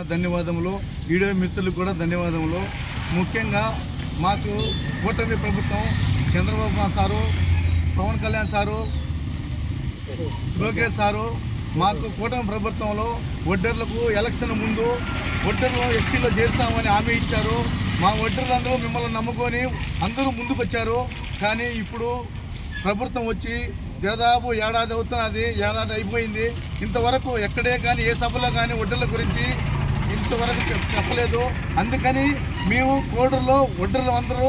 ధన్యవాదములు. వీడియో మిత్రులకు కూడా ధన్యవాదములు. ముఖ్యంగా మాకు కూటమి ప్రభుత్వం Chandrababu sir, Pawan Kalyan sir, Lokesh sir మాకు కూటమి ప్రభుత్వంలో ఒడ్డర్లకు ఎలక్షన్ ముందు ఒడ్డర్లు ఎస్సీలో చేర్చామని హామీ ఇచ్చారు. మా ఒడ్డర్లందరూ మిమ్మల్ని నమ్ముకొని అందరూ ముందుకు వచ్చారు. కానీ ఇప్పుడు ప్రభుత్వం వచ్చి దాదాపు ఏడాది అవుతున్నది, ఏడాది అయిపోయింది. ఇంతవరకు ఎక్కడే కానీ ఏ సభలో కానీ ఒడ్డర్ల గురించి ఇంతవరకు చెప్పలేదు. అందుకని మేము కోడూరులో ఒడ్డర్లు అందరూ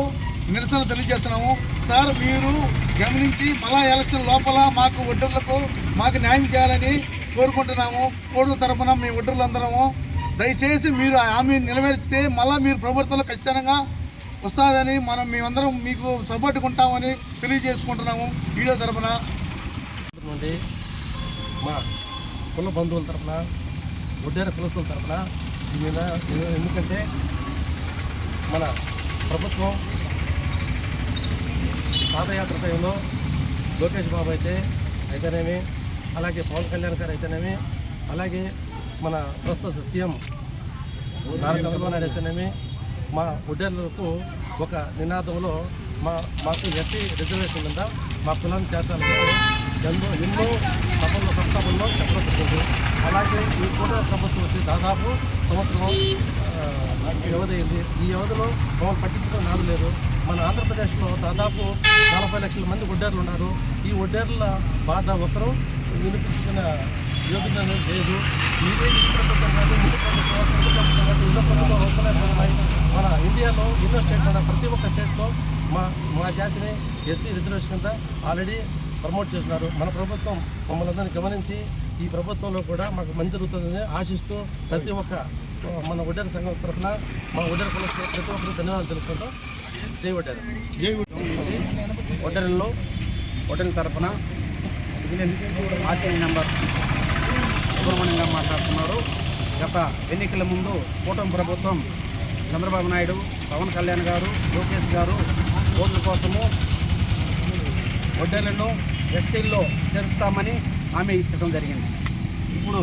నిరసన తెలియజేస్తున్నాము. సార్ మీరు గమనించి మళ్ళా ఎలక్షన్ లోపల మాకు ఒడ్డర్లకు మాకు న్యాయం చేయాలని కోరుకుంటున్నాము. కోడూరు తరఫున మేము ఒడ్డర్లు అందరము దయచేసి మీరు ఆ హామీని నెరవేర్చితే మళ్ళీ మీరు ప్రభుత్వంలో ఖచ్చితంగా వస్తుందని మేమందరం మీకు సపోర్ట్గా ఉంటామని తెలియజేసుకుంటున్నాము. వీడియో తరఫున నుండి మా కుల బంధువుల తరఫున ఒడ్డేర కులస్తుల తరఫున మీద ఎందుకంటే మన ప్రభుత్వం పాదయాత్ర టైంలో లోకేష్ బాబు అయితేనేమి, అలాగే పవన్ కళ్యాణ్ గారు అయితేనేమి, అలాగే మన ప్రస్తుత సీఎం నారా చంద్రబాబు నాయుడు అయితేనేమి మా ఒడ్డేర్లకు ఒక నినాదంలో మాకు ఎస్సీ రిజర్వేషన్ కింద మా కులాన్ని చేర్చాలని ఎన్నో సభల్లో చెప్పడం జరిగింది. అలాగే ఈ కూటమి ప్రభుత్వం వచ్చి దాదాపు సంవత్సరం వ్యవధి అయింది. ఈ వ్యవధిలో మమ్మల్ని పట్టించడం నాదు లేదు. మన ఆంధ్రప్రదేశ్లో దాదాపు 40 లక్షల మంది ఒడ్డేర్లు ఉన్నారు. ఈ ఒడ్డేర్ల బాధ ఒకరు వినిపించిన యోగ్యత లేదు. మీరే ఈ ప్రభుత్వం కాదు, ముందు ప్రభుత్వం కాదు, ఎన్నో ప్రభుత్వం అవసరమై మన ఇండియాలో ఎన్నో స్టేట్లో ప్రతి ఒక్క స్టేట్లో మా జాతిని ఎస్సీ రిజర్వేషన్ కింద ఆల్రెడీ ప్రమోట్ చేస్తున్నారు. మన ప్రభుత్వం మమ్మల్ని అందరినీ గమనించి ఈ ప్రభుత్వంలో కూడా మాకు మంచి జరుగుతుందని ఆశిస్తూ ప్రతి ఒక్క మన ఒడ్డేర సంఘం తరఫున మా ఒడ్డేర కులస్తులు ప్రతి ఒక్కరు ధన్యవాదాలు తెలుసుకుంటూ జై ఒడ్డేరు. ఒడ్డేరు తరఫున ఆర్టీఐ నెంబర్ సుబ్రహ్మణ్యంగా మాట్లాడుతున్నారు. గత ఎన్నికల ముందు కూటమి ప్రభుత్వం చంద్రబాబు నాయుడు, పవన్ కళ్యాణ్ గారు, లోకేష్ గారు ఓట్ల కోసము ఒడ్డేర్లను ఎస్టీల్లో చేరుస్తామని హామీ ఇచ్చడం జరిగింది. ఇప్పుడు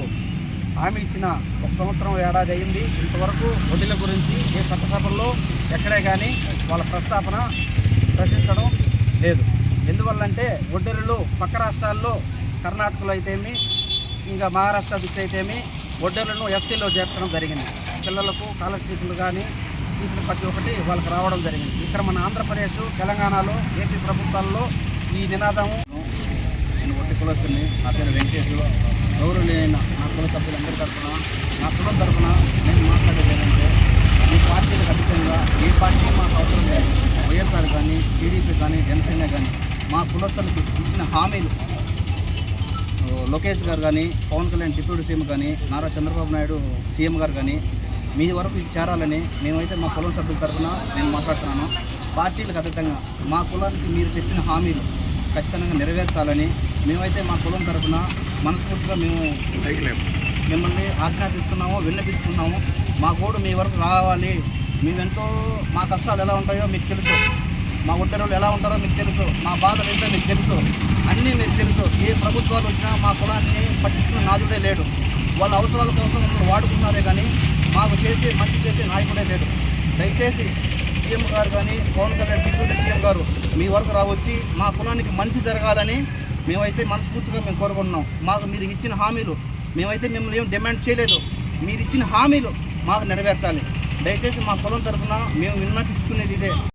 హామీ ఇచ్చిన 1 సంవత్సరం ఏడాది అయింది. ఇంతవరకు ఒడ్డీల గురించి ఏ చట్టసభల్లో ఎక్కడే కానీ వాళ్ళ ప్రస్తావన ప్రశ్నించడం లేదు. ఎందువల్లంటే ఒడ్డీలు పక్క రాష్ట్రాల్లో కర్ణాటకలో అయితేమి, ఇంకా మహారాష్ట్ర దిక్కు అయితేమి ఒడ్డీలను ఎస్టీలో చేర్చడం జరిగింది. పిల్లలకు స్కాలర్షిప్లు కానీ ఫీజులు ప్రతి ఒక్కటి వాళ్ళకి రావడం జరిగింది. ఇక్కడ మన ఆంధ్రప్రదేశ్, తెలంగాణలో, ఏపీ ప్రభుత్వాల్లో ఈ నినాదము. నేను ఒట్టి కులస్తుని, నా పేరు వెంకటేశ్వర. గౌరవనీయులైన నా కుల సభ్యులందరి తరఫున, నా కులం తరఫున నేను మాట్లాడేది ఏంటంటే, ఈ పార్టీలకు అధికంగా ఏ పార్టీ మాకు అవసరం లేదు. వైఎస్ఆర్ కానీ, టీడీపీ కానీ, జనసేన కానీ మా కులస్తులకు ఇచ్చిన హామీలు లోకేష్ గారు కానీ, పవన్ కళ్యాణ్ డిప్యూటీ సీఎం కానీ, నారా చంద్రబాబు నాయుడు సీఎం గారు కానీ మీ వరకు ఇది చేరాలని మేమైతే మా కులం సభ్యుల తరఫున నేను మాట్లాడుతున్నాను. పార్టీలకు అతీతంగా మా కులానికి మీరు చెప్పిన హామీలు ఖచ్చితంగా నెరవేర్చాలని మేమైతే మా కులం తరఫున మనస్ఫూర్తిగా మేము మిమ్మల్ని ఆజ్ఞాపిస్తున్నాము, విన్నపించుకున్నాము. మా కోడు మీ వరకు రావాలి. మేమెంతో మా కష్టాలు ఎలా ఉంటాయో మీకు తెలుసు, మా ఒడ్డెరువులు ఎలా ఉంటారో మీకు తెలుసు, మా బాధలు ఏంటో మీకు తెలుసు, అన్నీ మీకు తెలుసు. ఏ ప్రభుత్వాలు వచ్చినా మా కులాన్ని పట్టించుకునే నాదుడే లేడు. వాళ్ళ అవసరాల కోసం వాడుకున్నారే కానీ మాకు మంచి చేసే నాయకుడే లేడు. దయచేసి సీఎం గారు కానీ, పవన్ కళ్యాణ్ డిప్యూటీ సీఎం గారు మీ వరకు రావచ్చి మా కులానికి మంచి జరగాలని మేమైతే మనస్ఫూర్తిగా మేము కోరుకుంటున్నాం. మాకు మీరు ఇచ్చిన హామీలు మేమైతే మిమ్మల్ని ఏం డిమాండ్ చేయలేదు. మీరు ఇచ్చిన హామీలు మాకు నెరవేర్చాలి. దయచేసి మా కులం తరఫున మేము విన్నపించుకునేది ఇదే.